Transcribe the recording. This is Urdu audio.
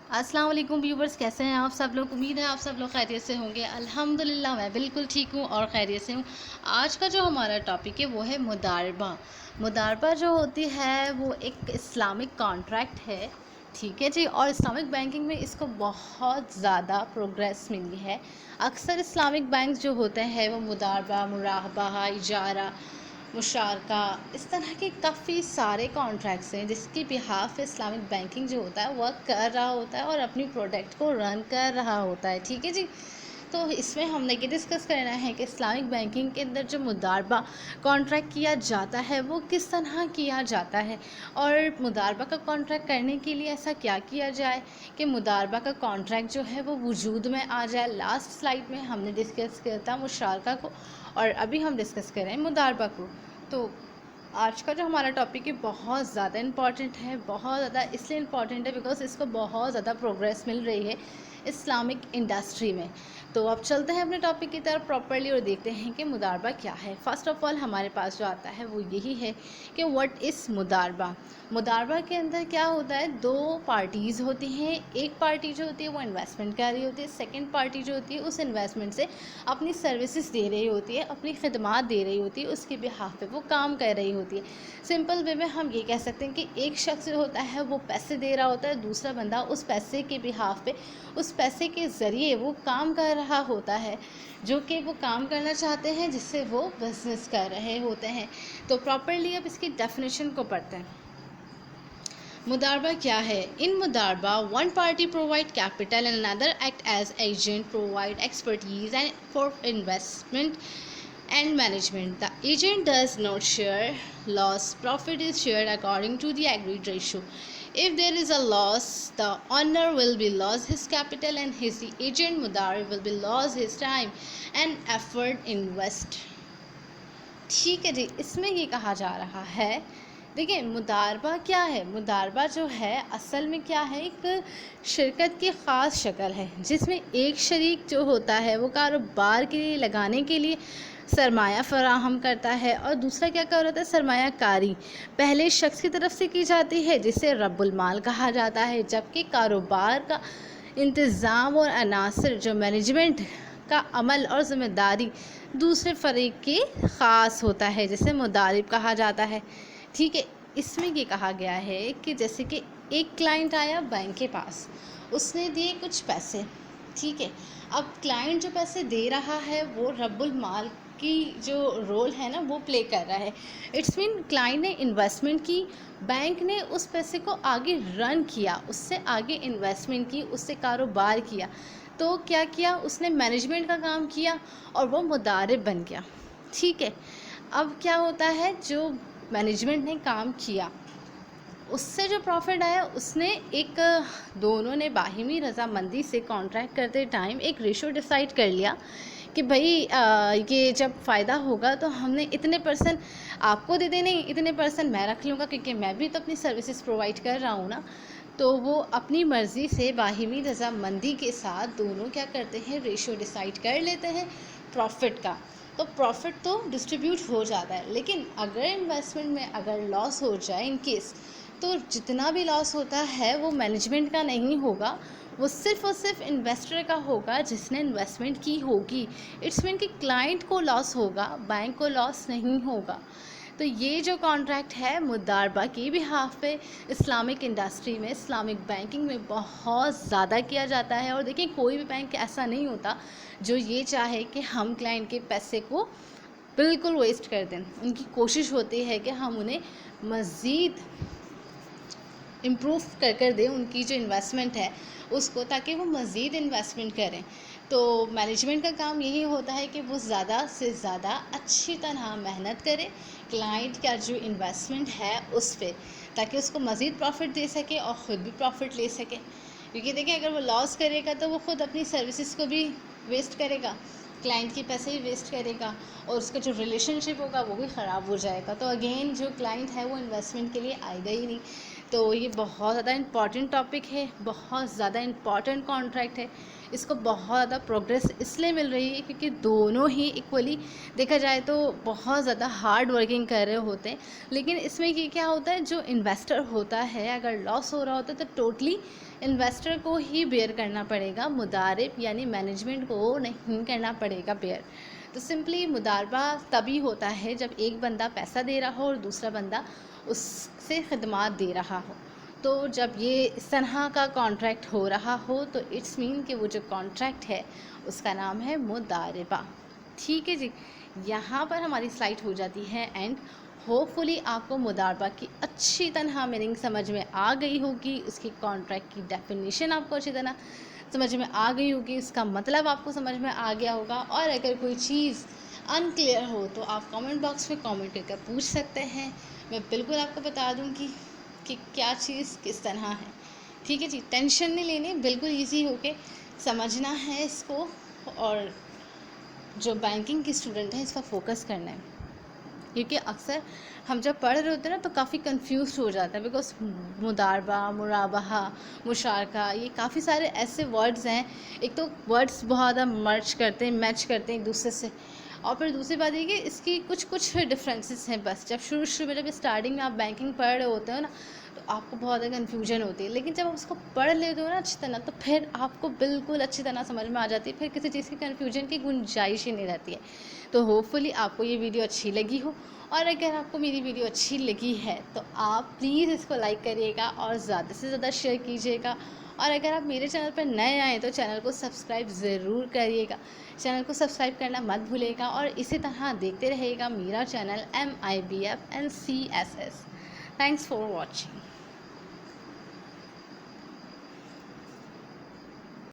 السلام علیکم ویورز، کیسے ہیں آپ سب لوگ؟ امید ہے آپ سب لوگ خیریت سے ہوں گے۔ الحمدللہ میں بالکل ٹھیک ہوں اور خیریت سے ہوں۔ آج کا جو ہمارا ٹاپک ہے وہ ہے مداربہ۔ مداربہ جو ہوتی ہے وہ ایک اسلامک کانٹریکٹ ہے، ٹھیک ہے جی، اور اسلامک بینکنگ میں اس کو بہت زیادہ پروگریس ملی ہے۔ اکثر اسلامک بینکس جو ہوتے ہیں وہ مداربہ، مراقبہ، اجارہ، مشارکہ، اس طرح کے کافی سارے کانٹریکٹس ہیں جس کی بہاف اسلامک بینکنگ جو ہوتا ہے ورک کر رہا ہوتا ہے اور اپنی پروڈکٹ کو رن کر رہا ہوتا ہے، ٹھیک ہے جی۔ تو اس میں ہم نے یہ ڈسکس کرنا ہے کہ اسلامک بینکنگ کے اندر جو مداربہ کانٹریکٹ کیا جاتا ہے وہ کس طرح کیا جاتا ہے، اور مداربہ کا کانٹریکٹ کرنے کے لیے ایسا کیا کیا جائے کہ مداربہ کا کانٹریکٹ جو ہے وہ وجود میں آ جائے۔ لاسٹ سلائیڈ میں ہم نے ڈسکس کیا تھا مشارکہ کو، اور ابھی ہم ڈسکس کریں مداربہ کو۔ تو آج کا جو ہمارا ٹاپک ہے بہت زیادہ امپورٹنٹ ہے، بہت زیادہ اس لیے امپورٹنٹ ہے بیکاز اس کو بہت زیادہ پروگریس مل رہی ہے اسلامک انڈسٹری میں۔ تو اب چلتے ہیں اپنے ٹاپک کی طرف پراپرلی اور دیکھتے ہیں کہ مداربہ کیا ہے۔ فرسٹ آف آل ہمارے پاس جو آتا ہے وہ یہی ہے کہ واٹ از مداربہ۔ مداربہ کے اندر کیا ہوتا ہے، دو پارٹیز ہوتی ہیں۔ ایک پارٹی جو ہوتی ہے وہ انویسٹمنٹ کر رہی ہوتی ہے، سیکنڈ پارٹی جو ہوتی ہے اس انویسٹمنٹ سے اپنی سروسز دے رہی ہوتی ہے، اپنی خدمات دے رہی ہوتی ہے، اس کے بہاف پہ وہ کام کر رہی ہوتی ہے۔ سمپل وے میں ہم یہ کہہ سکتے ہیں کہ ایک شخص جو ہوتا ہے وہ پیسے دے رہا ہوتا ہے، دوسرا بندہ اس پیسے کے بہاف پہ، اس پیسے کے ذریعے وہ کام کر رہا ہوتا ہے جو کہ وہ کام کرنا چاہتے ہیں، جس سے وہ بزنس کر رہے ہوتے ہیں۔ تو پراپرلی اب اس کی ڈیفینیشن کو پڑھتے ہیں۔ مداربہ کیا ہے؟ ان مداربہ one party provide capital and another act as agent, provide expertise and for investment and management. The agent does not share loss. Profit is shared according to the agreed ratio. If there is a loss, the owner will be lose his capital and the agent mudarib will be lose his time and effort invest. ٹھیک ہے جی، اس میں یہ کہا جا رہا ہے، دیکھیں مداربہ کیا ہے۔ مداربہ جو ہے اصل میں کیا ہے، ایک شرکت کی خاص شکل ہے جس میں ایک شریک جو ہوتا ہے وہ کاروبار کے لیے لگانے کے لیے سرمایہ فراہم کرتا ہے، اور دوسرا کیا کر ہوتا ہے، سرمایہ کاری پہلے شخص کی طرف سے کی جاتی ہے جسے رب المال کہا جاتا ہے، جبکہ کاروبار کا انتظام اور عناصر جو مینجمنٹ کا عمل اور ذمہ داری دوسرے فریق کی خاص ہوتا ہے جسے مدارب کہا جاتا ہے، ٹھیک ہے۔ اس میں یہ کہا گیا ہے کہ جیسے کہ ایک کلائنٹ آیا بینک کے پاس، اس نے دیے کچھ پیسے، ٹھیک ہے۔ اب کلائنٹ جو پیسے دے رہا ہے وہ رب المال کی جو رول ہے نا وہ پلے کر رہا ہے۔ اٹس مین کلائنٹ نے انویسٹمنٹ کی، بینک نے اس پیسے کو آگے رن کیا، اس سے آگے انویسٹمنٹ کی، اس سے کاروبار کیا، تو کیا کیا، اس نے مینجمنٹ کا کام کیا اور وہ مدارب بن گیا، ٹھیک ہے۔ اب کیا ہوتا ہے، جو مینجمنٹ نے کام کیا اس سے جو پروفٹ آیا، اس نے ایک دونوں نے باہمی رضامندی سے کانٹریکٹ کرتے ٹائم ایک ریشو ڈیسائیڈ کر لیا کہ بھائی یہ جب فائدہ ہوگا تو ہم نے اتنے پرسنٹ آپ کو دے دینے، اتنے پرسنٹ میں رکھ لوں گا، کیونکہ میں بھی تو اپنی سروسز پرووائڈ کر رہا ہوں نا۔ تو وہ اپنی مرضی سے باہمی رضامندی کے ساتھ دونوں کیا کرتے ہیں، ریشو ڈیسائیڈ کر لیتے ہیں پروفٹ کا، تو پروفٹ تو ڈسٹریبیوٹ ہو جاتا ہے۔ لیکن اگر انویسٹمنٹ میں اگر لاس ہو جائے ان کیس، تو جتنا بھی لاس ہوتا ہے وہ مینجمنٹ کا نہیں ہوگا، وہ صرف اور صرف انویسٹر کا ہوگا جس نے انویسٹمنٹ کی ہوگی۔ اٹس مین کہ کلائنٹ کو لاس ہوگا، بینک کو لاس نہیں ہوگا۔ تو یہ جو کانٹریکٹ ہے مداربہ کی بہاف پہ اسلامک انڈسٹری میں، اسلامک بینکنگ میں بہت زیادہ کیا جاتا ہے۔ اور دیکھیں کوئی بھی بینک ایسا نہیں ہوتا جو یہ چاہے کہ ہم کلائنٹ کے پیسے کو بالکل ویسٹ کر دیں۔ ان کی کوشش ہوتی ہے کہ ہم انہیں مزید امپروو کر دیں ان کی جو انویسٹمنٹ ہے اس کو، تاکہ وہ مزید انویسٹمنٹ کریں۔ تو مینجمنٹ کا کام یہی ہوتا ہے کہ وہ زیادہ سے زیادہ اچھی طرح محنت کرے کلائنٹ کا جو انویسٹمنٹ ہے اس پہ، تاکہ اس کو مزید پروفٹ دے سکے اور خود بھی پروفٹ لے سکے۔ کیونکہ دیکھیں اگر وہ لاس کرے گا تو وہ خود اپنی سروسز کو بھی ویسٹ کرے گا، کلائنٹ کے پیسے بھی ویسٹ کرے گا، اور اس کا جو ریلیشن شپ ہوگا وہ بھی خراب ہو جائے گا۔ تو اگین جو کلائنٹ ہے وہ انویسٹمنٹ کے لیے آئے گا ہی نہیں۔ تو یہ بہت زیادہ امپورٹنٹ ٹاپک ہے، بہت زیادہ امپورٹنٹ کانٹریکٹ ہے. اس کو بہت زیادہ پروگریس اس لیے مل رہی ہے کیونکہ دونوں ہی ایکولی دیکھا جائے تو بہت زیادہ ہارڈ ورکنگ کر رہے ہوتے ہیں. لیکن اس میں یہ کیا ہوتا ہے، جو انویسٹر ہوتا ہے اگر لاس ہو رہا ہوتا ہے تو ٹوٹلی انویسٹر کو ہی بیئر کرنا پڑے گا، مضارب یعنی مینجمنٹ کو نہیں کرنا پڑے گا بیئر. تو سمپلی مضاربہ تبھی ہوتا ہے جب ایک بندہ پیسہ دے رہا ہو اور دوسرا بندہ اس سے خدمات دے رہا ہو. تو جب یہ اس طرح کا کانٹریکٹ ہو رہا ہو تو اٹس مین کہ وہ جو کانٹریکٹ ہے اس کا نام ہے مضاربہ. ٹھیک ہے جی، یہاں پر ہماری سلائڈ ہو جاتی ہے اینڈ. ہوپ فلی آپ کو مضاربہ کی اچھی طرح میننگ سمجھ میں آ گئی ہوگی، اس کی کانٹریکٹ کی ڈیفینیشن آپ کو اچھی طرح سمجھ میں آ گئی ہوگی، اس کا مطلب آپ کو سمجھ میں آ گیا ہوگا. اور اگر کوئی چیز انکلیئر ہو تو آپ کامنٹ باکس میں کامنٹ کر کے پوچھ سکتے ہیں، میں بالکل آپ کو بتا دوں گی کہ کیا چیز کس طرح ہے. ٹھیک ہے جی، ٹینشن نہیں لینی، بالکل ایزی ہو کے سمجھنا ہے اس کو. اور جو بینکنگ کی اسٹوڈنٹ ہیں اس پر فوکس کرنا ہے، کیونکہ اکثر ہم جب پڑھ رہے ہوتے ہیں نا تو کافی کنفیوز ہو جاتا ہے، بیکاز مضاربہ، مرابحہ، مشارکہ، یہ کافی سارے ایسے ورڈز ہیں. ایک تو ورڈز بہت زیادہ مرچ کرتے ہیں، میچ کرتے ہیں ایک دوسرے سے، اور پھر دوسری بات یہ کہ اس کی کچھ ڈفرینسز ہیں. بس جب شروع میں جب اسٹارٹنگ میں آپ بینکنگ پڑھ رہے ہوتے ہو نا تو آپ کو بہت زیادہ کنفیوژن ہوتی ہے، لیکن جب آپ اس کو پڑھ لیتے ہو نا اچھی طرح تو پھر آپ کو بالکل اچھی طرح سمجھ میں آ جاتی ہے، پھر کسی چیز کی کنفیوژن کی گنجائش ہی نہیں رہتی ہے. تو ہوپ فلی آپ کو یہ ویڈیو اچھی لگی ہو، اور اگر آپ کو میری ویڈیو اچھی لگی ہے تو آپ پلیز اس کو لائک کریے گا اور زیادہ سے زیادہ شیئر کیجیے گا. اور اگر آپ میرے چینل پر نئے آئیں تو چینل کو سبسکرائب ضرور کریے گا. چینل کو سبسکرائب کرنا مت بھولے گا، اور اسی طرح دیکھتے رہیے گا میرا channel MIBF and CSS. Thanks for watching.